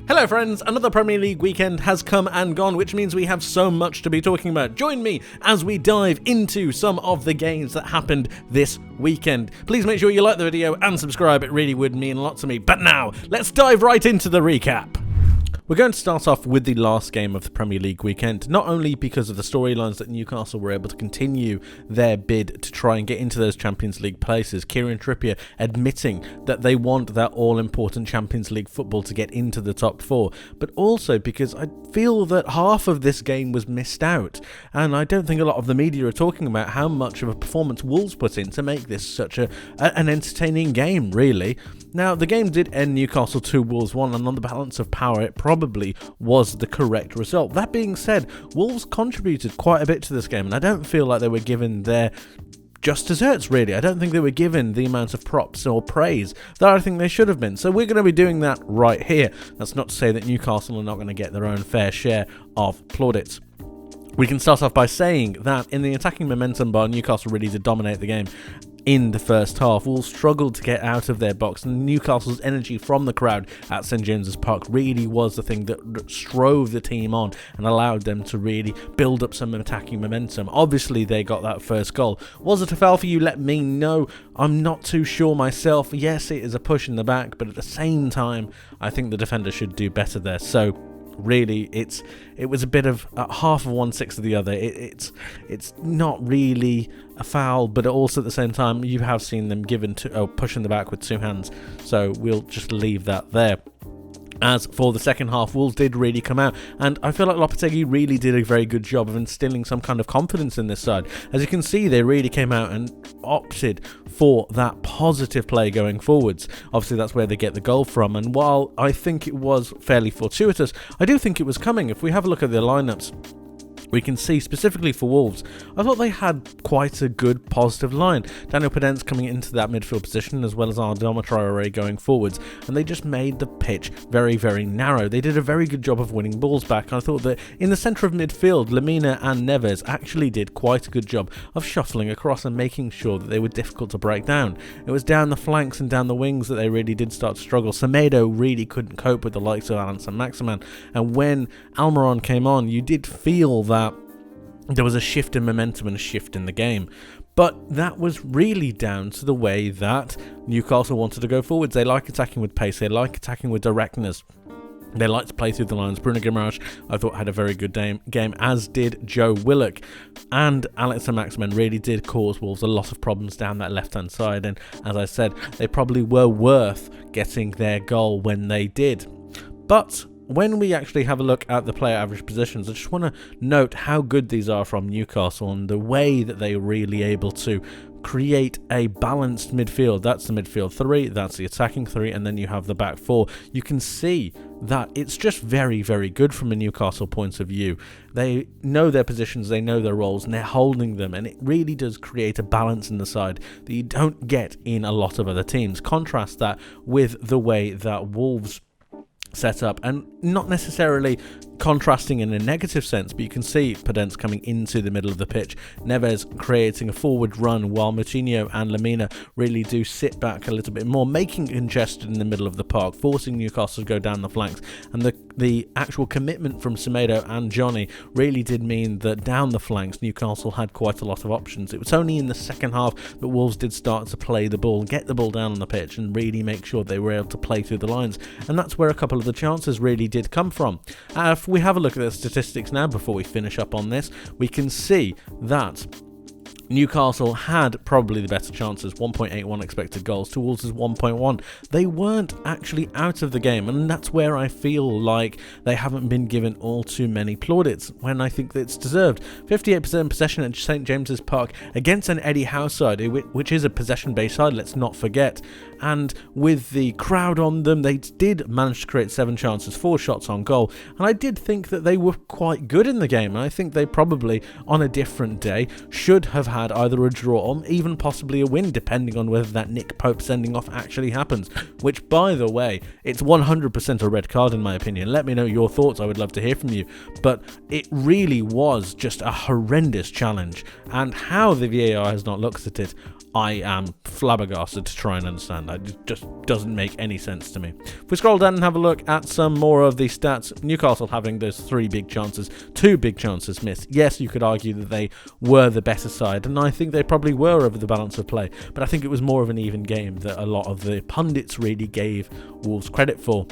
Hello friends, another Premier League weekend has come and gone, which means we have so much to be talking about. Join me as we dive into some of the games that happened this weekend. Please make sure you like the video and subscribe, it really would mean a lot to me. But now, let's dive right into the recap. We're going to start off with the last game of the Premier League weekend, not only because of the storylines that Newcastle were able to continue their bid to try and get into those Champions League places, Kieran Trippier admitting that they want that all-important Champions League football to get into the top four, but also because I feel that half of this game was missed out, and I don't think a lot of the media are talking about how much of a performance Wolves put in to make this such an entertaining game, really. Now, the game did end Newcastle 2, Wolves 1, and on the balance of power, it probably was the correct result. That being said, Wolves contributed quite a bit to this game, and I don't feel like they were given their just desserts, really. I don't think they were given the amount of props or praise that I think they should have been. So we're going to be doing that right here. That's not to say that Newcastle are not going to get their own fair share of plaudits. We can start off by saying that in the attacking momentum bar, Newcastle really did dominate the game. In the first half, Wolves struggled to get out of their box, and Newcastle's energy from the crowd at St James's Park really was the thing that strove the team on and allowed them to really build up some attacking momentum. Obviously, they got that first goal. Was it a foul for you? Let me know. I'm not too sure myself. Yes, it is a push in the back, but at the same time, I think the defender should do better there. So really, it was a bit of half of one, sixth of the other. It's not really a foul, but also at the same time, you have seen them given to push in the back with two hands. So we'll just leave that there. As for the second half, Wolves did really come out, and I feel like Lopetegui really did a very good job of instilling some kind of confidence in this side. As you can see, they really came out and opted for that positive play going forwards. Obviously, that's where they get the goal from, and while I think it was fairly fortuitous, I do think it was coming. If we have a look at the lineups, we can see specifically for Wolves, I thought they had quite a good positive line. Daniel Podence coming into that midfield position, as well as Adama Traoré going forwards, and they just made the pitch very, very narrow. They did a very good job of winning balls back. I thought that in the centre of midfield, Lemina and Neves actually did quite a good job of shuffling across and making sure that they were difficult to break down. It was down the flanks and down the wings that they really did start to struggle. Semedo really couldn't cope with the likes of Alan Saint-Maximin, and when Almiron came on, you did feel that there was a shift in momentum and a shift in the game. But that was really down to the way that Newcastle wanted to go forwards. They like attacking with pace, they like attacking with directness, they like to play through the lines. Bruno Guimaraes, I thought, had a very good game, as did Joe Willock. And Alex Saint-Maximin really did cause Wolves a lot of problems down that left-hand side. And as I said, they probably were worth getting their goal when they did. But when we actually have a look at the player average positions, I just want to note how good these are from Newcastle and the way that they are really able to create a balanced midfield. That's the midfield three, that's the attacking three, and then you have the back four. You can see that it's just very, very good from a Newcastle point of view. They know their positions, they know their roles, and they're holding them, and it really does create a balance in the side that you don't get in a lot of other teams. Contrast that with the way that Wolves set up, and not necessarily contrasting in a negative sense, but you can see Podence coming into the middle of the pitch, Neves creating a forward run, while Moutinho and Lemina really do sit back a little bit more, making congested in the middle of the park, forcing Newcastle to go down the flanks. And the actual commitment from Semedo and Johnny really did mean that down the flanks Newcastle had quite a lot of options. It was only in the second half that Wolves did start to play the ball, get the ball down on the pitch, and really make sure they were able to play through the lines, and that's where a couple of the chances really did come from. If we have a look at the statistics now before we finish up on this, we can see that Newcastle had probably the better chances, 1.81 expected goals to Wolves' 1.1. They weren't actually out of the game, and that's where I feel like they haven't been given all too many plaudits, when I think that it's deserved. 58% possession at St James's Park against an Eddie Howe side, which is a possession-based side, let's not forget. And with the crowd on them, they did manage to create 7 chances, 4 shots on goal, and I did think that they were quite good in the game, and I think they probably, on a different day, should have had either a draw or even possibly a win, depending on whether that Nick Pope sending off actually happens, which, by the way, it's 100% a red card in my opinion. Let me know your thoughts, I would love to hear from you. But it really was just a horrendous challenge, and how the VAR has not looked at it, I am flabbergasted to try and understand. It just doesn't make any sense to me. If we scroll down and have a look at some more of the stats, Newcastle having those 3 big chances, 2 big chances missed. Yes, you could argue that they were the better side, and I think they probably were over the balance of play, but I think it was more of an even game that a lot of the pundits really gave Wolves credit for.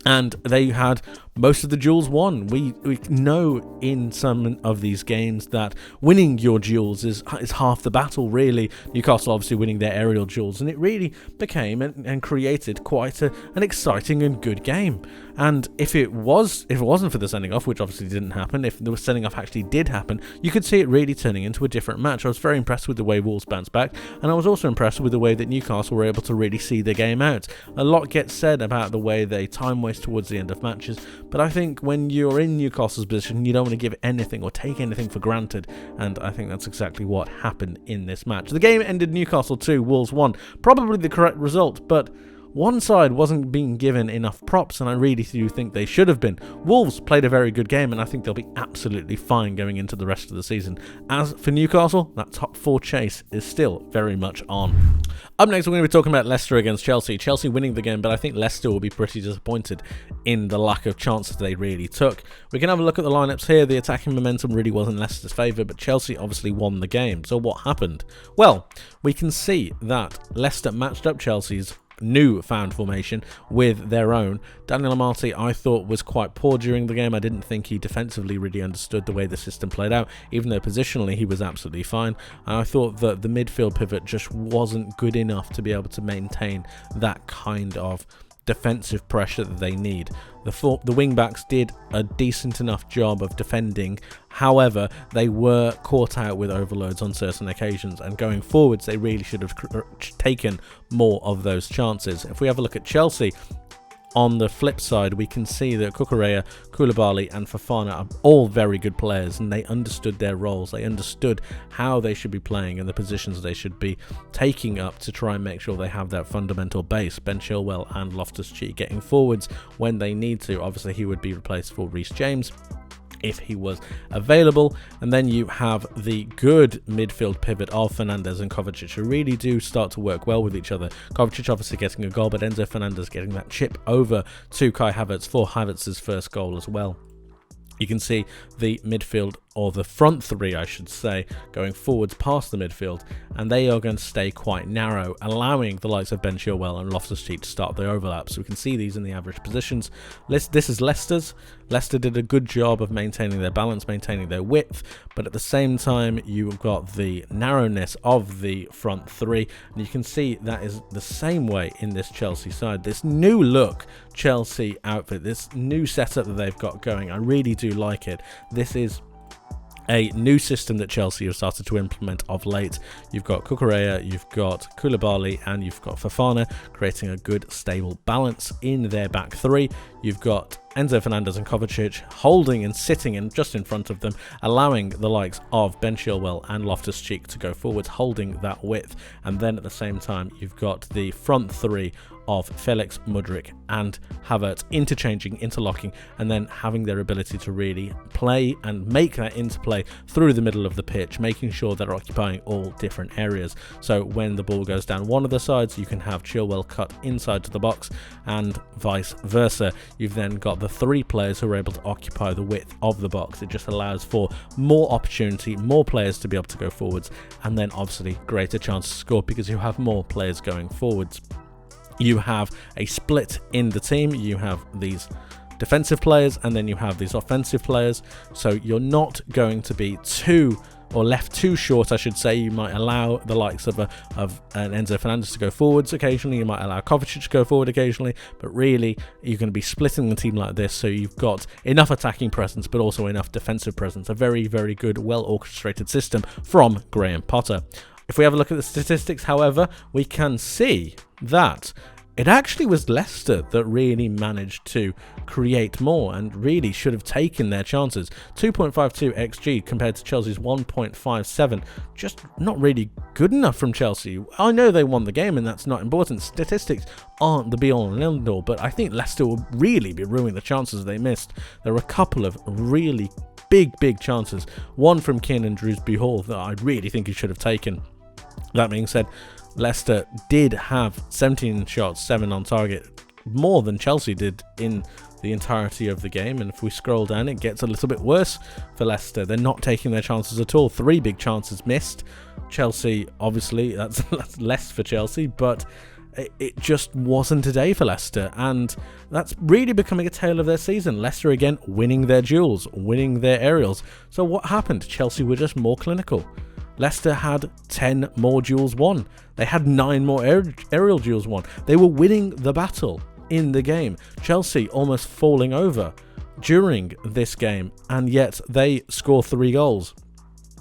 And they had most of the duels won. We know in some of these games that winning your duels is half the battle, really. Newcastle obviously winning their aerial duels, and it really became and created quite an exciting and good game. And if it wasn't for the sending off, which obviously didn't happen, if the sending off actually did happen, you could see it really turning into a different match. I was very impressed with the way Wolves bounced back, and I was also impressed with the way that Newcastle were able to really see the game out. A lot gets said about the way they time waste towards the end of matches, but I think when you're in Newcastle's position, you don't want to give anything or take anything for granted, and I think that's exactly what happened in this match. The game ended Newcastle 2, Wolves 1. Probably the correct result, but one side wasn't being given enough props, and I really do think they should have been. Wolves played a very good game, and I think they'll be absolutely fine going into the rest of the season. As for Newcastle, that top 4 chase is still very much on. Up next, we're going to be talking about Leicester against Chelsea. Chelsea winning the game, but I think Leicester will be pretty disappointed in the lack of chances they really took. We can have a look at the lineups here. The attacking momentum really wasn't Leicester's favour, but Chelsea obviously won the game. So what happened? Well, we can see that Leicester matched up Chelsea's new found formation with their own. Daniel Amartey, I thought, was quite poor during the game. I didn't think he defensively really understood the way the system played out, even though positionally he was absolutely fine. And I thought that the midfield pivot just wasn't good enough to be able to maintain that kind of defensive pressure that they need. The wing-backs did a decent enough job of defending. However, they were caught out with overloads on certain occasions, and going forwards they really should have taken more of those chances. If we have a look at Chelsea, on the flip side, we can see that Cucurella, Koulibaly and Fofana are all very good players, and they understood their roles. They understood how they should be playing and the positions they should be taking up to try and make sure they have that fundamental base. Ben Chilwell and Loftus-Cheek getting forwards when they need to. Obviously, he would be replaced for Reece James if he was available. And then you have the good midfield pivot of Fernandes and Kovacic, who really do start to work well with each other. Kovacic obviously getting a goal, but Enzo Fernandez getting that chip over to Kai Havertz for Havertz's first goal as well. You can see the midfield, or the front 3 I should say, going forwards past the midfield, and they are going to stay quite narrow, allowing the likes of Ben Chilwell and Loftus-Cheek to start the overlaps. We can see these in the average positions. This is Leicester's. Leicester did a good job of maintaining their balance, maintaining their width, but at the same time you've got the narrowness of the front 3, and you can see that is the same way in this Chelsea side. This new look Chelsea outfit, this new setup that they've got going, I really do like it. This is a new system that Chelsea have started to implement of late. You've got Cucurella, you've got Koulibaly and you've got Fofana creating a good stable balance in their back 3. You've got Enzo Fernandez and Kovacic holding and sitting in just in front of them, allowing the likes of Ben Chilwell and Loftus-Cheek to go forwards, holding that width. And then at the same time, you've got the front 3 of Felix, Mudryk and Havertz interchanging, interlocking, and then having their ability to really play and make that interplay through the middle of the pitch, making sure they're occupying all different areas. So when the ball goes down one of the sides, you can have Chilwell cut inside to the box and vice versa. You've then got the 3 players who are able to occupy the width of the box. It just allows for more opportunity, more players to be able to go forwards, and then obviously greater chance to score because you have more players going forwards. You have a split in the team. You have these defensive players and then you have these offensive players. So you're not going to be left too short, I should say. You might allow the likes of an Enzo Fernandez to go forwards occasionally. You might allow Kovacic to go forward occasionally. But really, you're going to be splitting the team like this. So you've got enough attacking presence, but also enough defensive presence. A very, very good, well-orchestrated system from Graham Potter. If we have a look at the statistics, however, we can see that it actually was Leicester that really managed to create more and really should have taken their chances. 2.52 XG compared to Chelsea's 1.57. Just not really good enough from Chelsea. I know they won the game and that's not important. Statistics aren't the be-all and end-all, but I think Leicester will really be ruining the chances they missed. There were a couple of really big chances. One from Kiernan Dewsbury Hall that I really think he should have taken. That being said, Leicester did have 17 shots, 7 on target, more than Chelsea did in the entirety of the game. And if we scroll down, it gets a little bit worse for Leicester. They're not taking their chances at all. 3 big chances missed. Chelsea, obviously, that's less for Chelsea, but it just wasn't a day for Leicester, and that's really becoming a tale of their season. Leicester again winning their duels, winning their aerials. So what happened? Chelsea were just more clinical. Leicester had 10 more duels won. They had 9 more aerial duels won. They were winning the battle in the game. Chelsea almost falling over during this game, and yet they score 3 goals.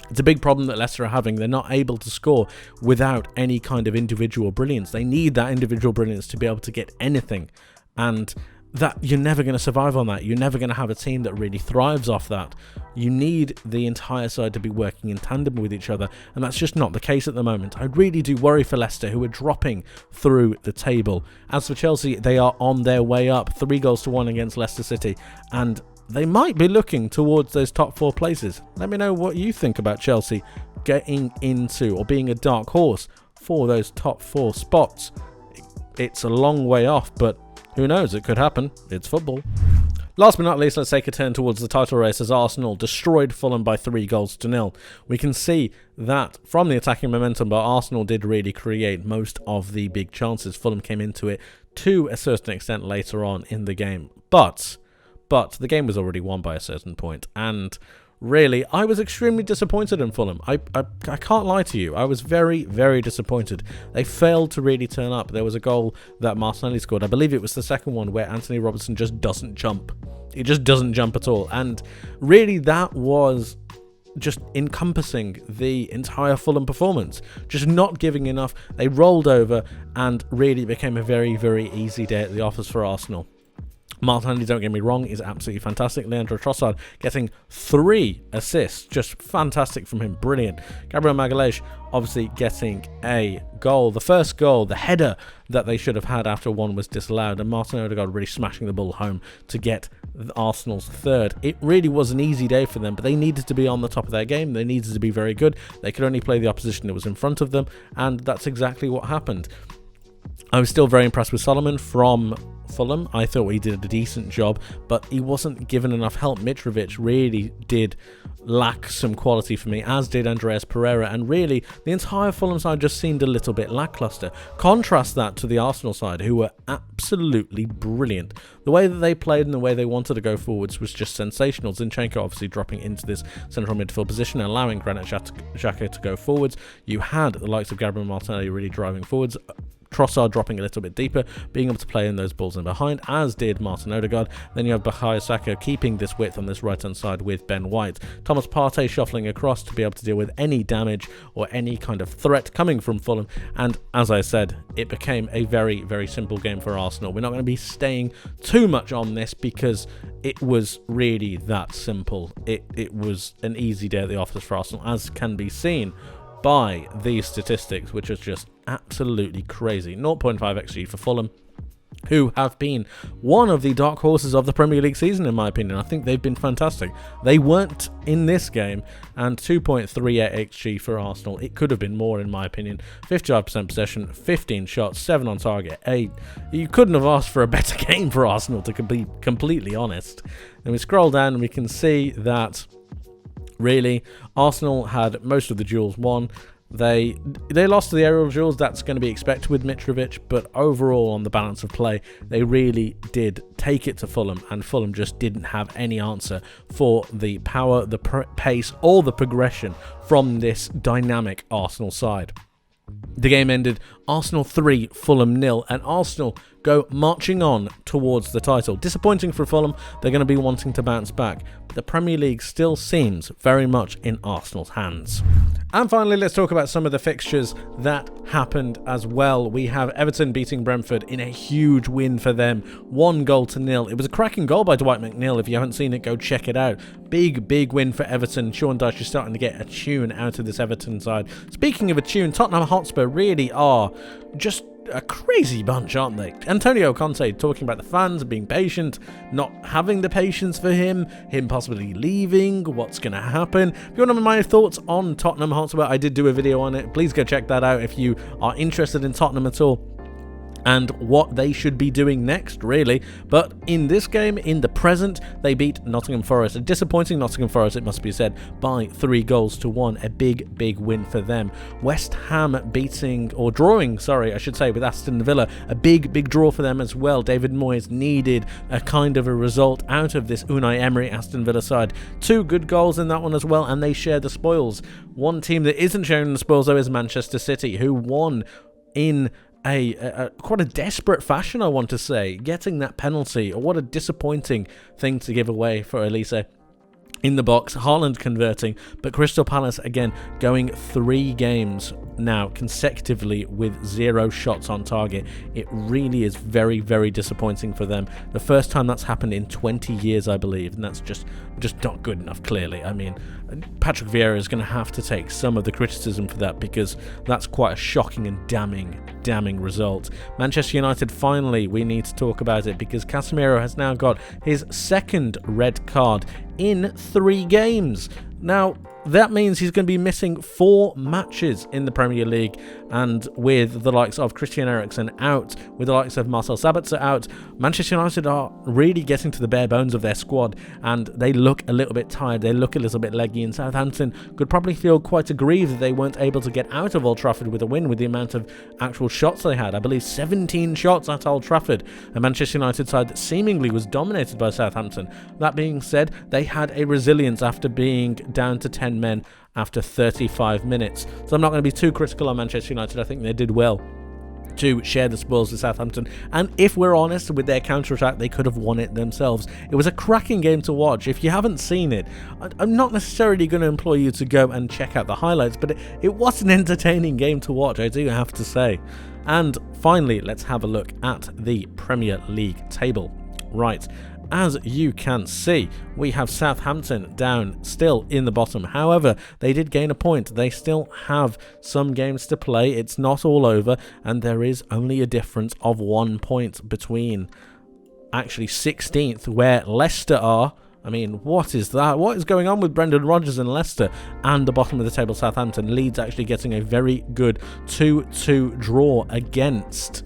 It's a big problem that Leicester are having. They're not able to score without any kind of individual brilliance. They need that individual brilliance to be able to get anything, and that you're never going to survive on that. You're never going to have a team that really thrives off that. You need the entire side to be working in tandem with each other, and that's just not the case at the moment. I really do worry for Leicester, who are dropping through the table. As for Chelsea, they are on their way up, 3-1 against Leicester City, and they might be looking towards those top 4 places. Let me know what you think about Chelsea getting into, or being a dark horse for those top 4 spots. It's a long way off, but who knows, it could happen. It's football. Last but not least, let's take a turn towards the title race as Arsenal destroyed Fulham by 3-0. We can see that from the attacking momentum, but Arsenal did really create most of the big chances. Fulham came into it to a certain extent later on in the game. But the game was already won by a certain point, and really, I was extremely disappointed in Fulham. I can't lie to you. I was very, very disappointed. They failed to really turn up. There was a goal that Martinelli scored. I believe it was the second one, where Anthony Robertson just doesn't jump. He just doesn't jump at all. And really, that was just encompassing the entire Fulham performance. Just not giving enough. They rolled over, and really became a very, very easy day at the office for Arsenal. Martinelli, don't get me wrong, is absolutely fantastic. Leandro Trossard getting 3 assists. Just fantastic from him. Brilliant. Gabriel Magalhaes obviously getting a goal. The first goal, the header that they should have had after one was disallowed. And Martin Odegaard really smashing the ball home to get Arsenal's 3rd. It really was an easy day for them, but they needed to be on the top of their game. They needed to be very good. They could only play the opposition that was in front of them, and that's exactly what happened. I was still very impressed with Solomon from Fulham. I thought he did a decent job, but he wasn't given enough help. Mitrovic really did lack some quality for me, as did Andreas Pereira, and really the entire Fulham side just seemed a little bit lackluster. Contrast that to the Arsenal side, who were absolutely brilliant. The way that they played and the way they wanted to go forwards was just sensational. Zinchenko obviously dropping into this central midfield position, allowing Granit Xhaka to go forwards. You had the likes of Gabriel Martinelli really driving forwards, Trossard dropping a little bit deeper, being able to play in those balls in behind, as did Martin Odegaard. Then you have Bukayo Saka keeping this width on this right-hand side with Ben White. Thomas Partey shuffling across to be able to deal with any damage or any kind of threat coming from Fulham. And as I said, it became a very, very simple game for Arsenal. We're not going to be staying too much on this because it was really that simple. It was an easy day at the office for Arsenal, as can be seen by these statistics, which is just absolutely crazy. 0.5 XG for Fulham, who have been one of the dark horses of the Premier League season, in my opinion. I think they've been fantastic. They weren't in this game, and 2.38 XG for Arsenal. It could have been more, in my opinion. 55% possession, 15 shots, 7 on target, 8. You couldn't have asked for a better game for Arsenal, to be completely honest. And we scroll down and we can see that really, Arsenal had most of the duels won. They lost to the aerial duels. That's going to be expected with Mitrovic, but overall on the balance of play, they really did take it to Fulham, and Fulham just didn't have any answer for the power, the pace, or the progression from this dynamic Arsenal side. The game ended Arsenal 3, Fulham 0, and Arsenal go marching on towards the title. Disappointing for Fulham, they're going to be wanting to bounce back, but the Premier League still seems very much in Arsenal's hands. And finally, let's talk about some of the fixtures that happened as well. We have Everton beating Brentford in a huge win for them, 1-0. It was a cracking goal by Dwight McNeil. If you haven't seen it, go check it out. Big win for Everton. Sean Dyche is starting to get a tune out of this Everton side. Speaking of a tune, Tottenham Hotspur really are just a crazy bunch, aren't they? Antonio Conte talking about the fans, being patient, not having the patience for him possibly leaving, what's going to happen. If you want to know my thoughts on Tottenham Hotspur, I did do a video on it. Please go check that out if you are interested in Tottenham at all and what they should be doing next, really. But in this game, in the present, they beat Nottingham Forest. A disappointing Nottingham Forest, it must be said, by 3-1. A big win for them. West Ham drawing, I should say, with Aston Villa. A big draw for them as well. David Moyes needed a kind of a result out of this Unai Emery Aston Villa side. 2 good goals in that one as well, and they share the spoils. One team that isn't sharing the spoils, though, is Manchester City, who won in quite a desperate fashion, I want to say, getting that penalty. What a disappointing thing to give away for Elise in the box. Haaland converting, but Crystal Palace again going 3 games now consecutively with 0 shots on target. It really is very disappointing for them. The first time that's happened in 20 years, I believe, and that's just not good enough, clearly. I mean, Patrick Vieira is going to have to take some of the criticism for that, because that's quite a shocking and damning result. Manchester United, finally, we need to talk about it, because Casemiro has now got his 2nd red card in 3 games. Now, that means he's going to be missing 4 matches in the Premier League, and with the likes of Christian Eriksen out, with the likes of Marcel Sabitzer out, Manchester United are really getting to the bare bones of their squad, and they look a little bit tired, they look a little bit leggy, and Southampton could probably feel quite aggrieved that they weren't able to get out of Old Trafford with a win, with the amount of actual shots they had. I believe 17 shots at Old Trafford, a Manchester United side that seemingly was dominated by Southampton. That being said, they had a resilience after being down to 10 men after 35 minutes. So I'm not going to be too critical on Manchester United. I think they did well to share the spoils with Southampton, and if we're honest, with their counter-attack, they could have won it themselves. It was a cracking game to watch. If you haven't seen it, I'm not necessarily going to implore you to go and check out the highlights, but it was an entertaining game to watch, I do have to say. And finally, let's have a look at the Premier League table. Right, as you can see, we have Southampton down still in the bottom. However, they did gain a point. They still have some games to play. It's not all over, and there is only a difference of 1 point between actually 16th, where Leicester are. I mean, what is that? What is going on with Brendan Rodgers and Leicester? And the bottom of the table, Southampton. Leeds actually getting a very good 2-2 draw against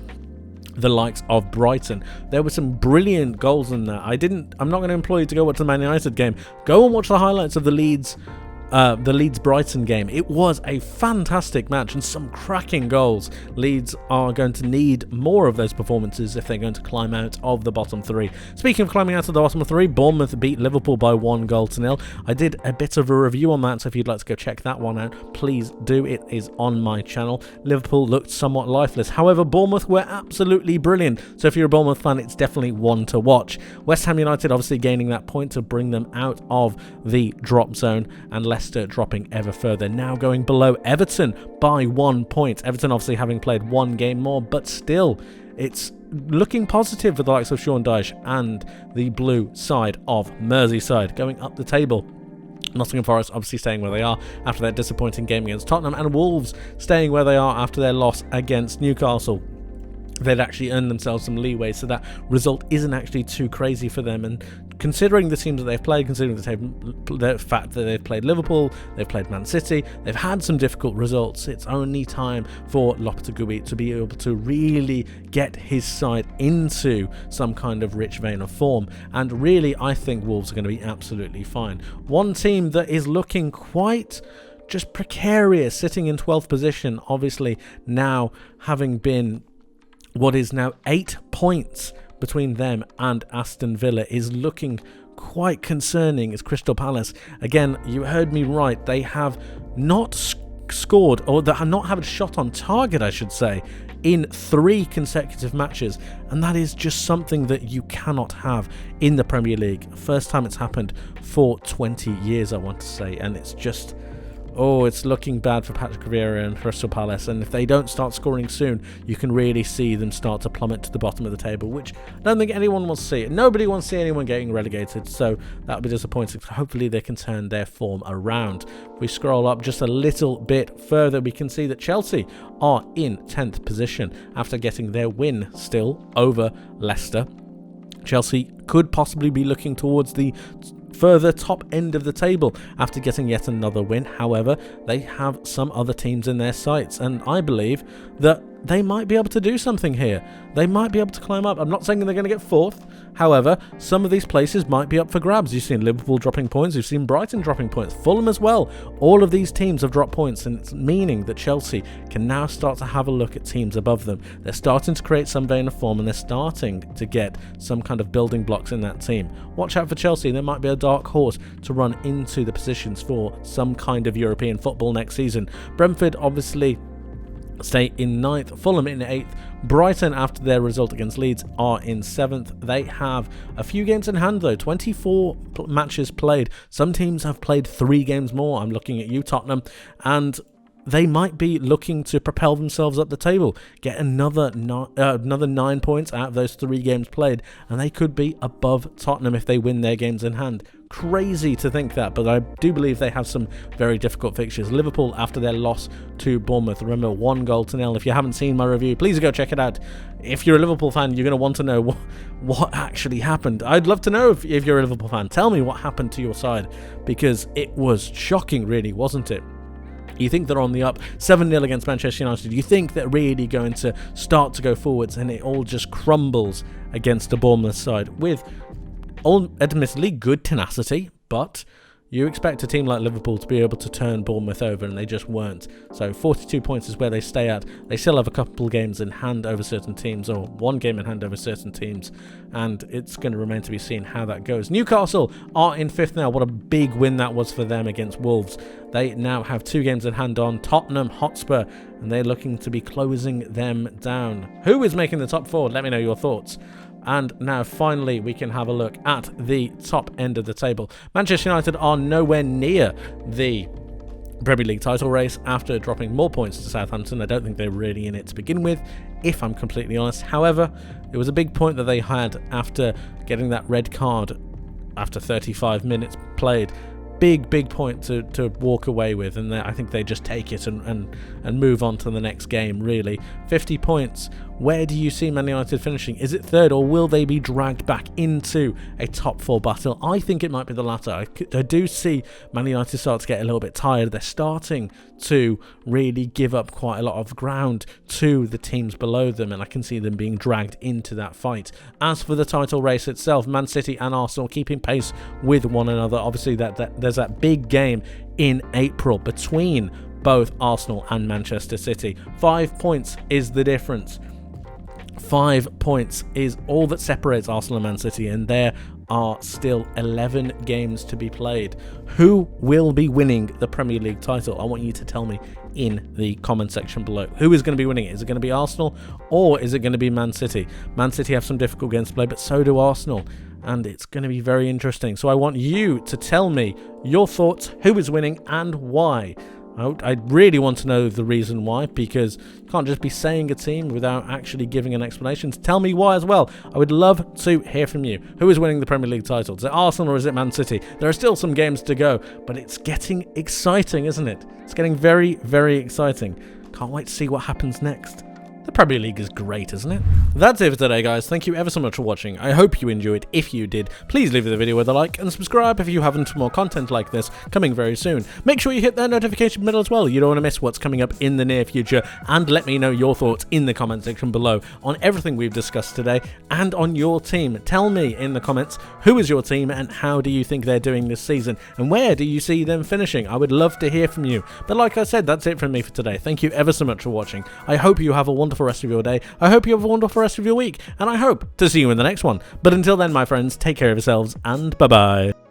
the likes of Brighton. There were some brilliant goals in there. I'm not going to implore you to go watch the Man United game. Go and watch the highlights of the Leeds-Brighton game. It was a fantastic match and some cracking goals. Leeds are going to need more of those performances if they're going to climb out of the bottom 3. Speaking of climbing out of the bottom 3, Bournemouth beat Liverpool by 1-0. I did a bit of a review on that, so if you'd like to go check that one out, please do. It is on my channel. Liverpool looked somewhat lifeless. However, Bournemouth were absolutely brilliant, so if you're a Bournemouth fan, it's definitely one to watch. West Ham United obviously gaining that point to bring them out of the drop zone, and Leicester dropping ever further, now going below Everton by 1 point. Everton obviously having played 1 game more, but still, it's looking positive for the likes of Sean Dyche and the blue side of Merseyside going up the table. Nottingham Forest obviously staying where they are after their disappointing game against Tottenham, and Wolves staying where they are after their loss against Newcastle. They'd actually earned themselves some leeway, so that result isn't actually too crazy for them. And considering the teams that they've played, considering the fact that they've played Liverpool, they've played Man City, they've had some difficult results, it's only time for Lopetegui to be able to really get his side into some kind of rich vein of form. And really, I think Wolves are going to be absolutely fine. One team that is looking quite just precarious, sitting in 12th position, obviously now having been what is now 8 points between them and Aston Villa, is looking quite concerning, is Crystal Palace. Again, you heard me right, they have not scored, or they have not had a shot on target, I should say, in 3 consecutive matches, and that is just something that you cannot have in the Premier League. First time it's happened for 20 years, I want to say, and it's just Oh, it's looking bad for Patrick Vieira and Crystal Palace, and if they don't start scoring soon, you can really see them start to plummet to the bottom of the table, which I don't think anyone wants to see. Nobody wants to see anyone getting relegated, so that'll be disappointing. Hopefully they can turn their form around. If we scroll up just a little bit further, we can see that Chelsea are in 10th position after getting their win still over Leicester. Chelsea could possibly be looking towards the further top end of the table after getting yet another win. However, they have some other teams in their sights, and I believe that they might be able to do something here. They might be able to climb up. I'm not saying they're going to get fourth. However, some of these places might be up for grabs. You've seen Liverpool dropping points. You've seen Brighton dropping points. Fulham as well. All of these teams have dropped points, and it's meaning that Chelsea can now start to have a look at teams above them. They're starting to create some vein of form, and they're starting to get some kind of building blocks in that team. Watch out for Chelsea. There might be a dark horse to run into the positions for some kind of European football next season. Brentford, obviously, stay in 9th, Fulham in 8th, Brighton, after their result against Leeds, are in 7th. They have a few games in hand though, 24 matches played. Some teams have played 3 games more. I'm looking at you, Tottenham, and they might be looking to propel themselves up the table, get another 9 points out of those 3 games played, and they could be above Tottenham if they win their games in hand. Crazy to think that, but I do believe they have some very difficult fixtures. Liverpool, after their loss to Bournemouth, remember, 1-0. If you haven't seen my review, please go check it out. If you're a Liverpool fan, you're going to want to know what actually happened. I'd love to know if you're a Liverpool fan. Tell me what happened to your side, because it was shocking, really, wasn't it? You think they're on the up, 7-0 against Manchester United. You think they're really going to start to go forwards, and it all just crumbles against a Bournemouth side with, admittedly, good tenacity, but you expect a team like Liverpool to be able to turn Bournemouth over, and they just weren't. So 42 points is where they stay at. They still have a couple games in hand over certain teams, or 1 game in hand over certain teams, and it's going to remain to be seen how that goes. Newcastle are in 5th now. What a big win that was for them against Wolves. They now have 2 games in hand on Tottenham Hotspur, and they're looking to be closing them down. Who is making the top 4? Let me know your thoughts. And now finally we can have a look at the top end of the table. Manchester United are nowhere near the Premier League title race after dropping more points to Southampton. I don't think they're really in it to begin with, if I'm completely honest. However, it was a big point that they had after getting that red card after 35 minutes played. Big point to walk away with, and I think they just take it and move on to the next game, really. 50 points. Where do you see Man United finishing? Is it 3rd, or will they be dragged back into a top 4 battle? I think it might be the latter. I do see Man United start to get a little bit tired. They're starting to really give up quite a lot of ground to the teams below them, and I can see them being dragged into that fight. As for the title race itself, Man City and Arsenal keeping pace with one another. Obviously, there's that big game in April between both Arsenal and Manchester City. 5 points is the difference. 5 points is all that separates Arsenal and Man City, and there are still 11 games to be played. Who will be winning the Premier League title? I want you to tell me in the comment section below. Who is going to be winning it? Is it going to be Arsenal, or is it going to be Man City? Man City have some difficult games to play, but so do Arsenal, and it's going to be very interesting. So I want you to tell me your thoughts, who is winning and why. I really want to know the reason why, because you can't just be saying a team without actually giving an explanation. Tell me why as well. I would love to hear from you. Who is winning the Premier League title? Is it Arsenal or is it Man City? There are still some games to go, but it's getting exciting, isn't it? It's getting very, very exciting. Can't wait to see what happens next. The Premier League is great, isn't it? That's it for today, guys. Thank you ever so much for watching. I hope you enjoyed. If you did, please leave the video with a like and subscribe if you haven't for more content like this coming very soon. Make sure you hit that notification bell as well. You don't want to miss what's coming up in the near future, and let me know your thoughts in the comment section below on everything we've discussed today and on your team. Tell me in the comments who is your team and how do you think they're doing this season, and where do you see them finishing? I would love to hear from you. But like I said, that's it from me for today. Thank you ever so much for watching. I hope you have a wonderful rest of your day. I hope you have a wonderful rest of your week, and I hope to see you in the next one. But until then, my friends, take care of yourselves, and bye-bye.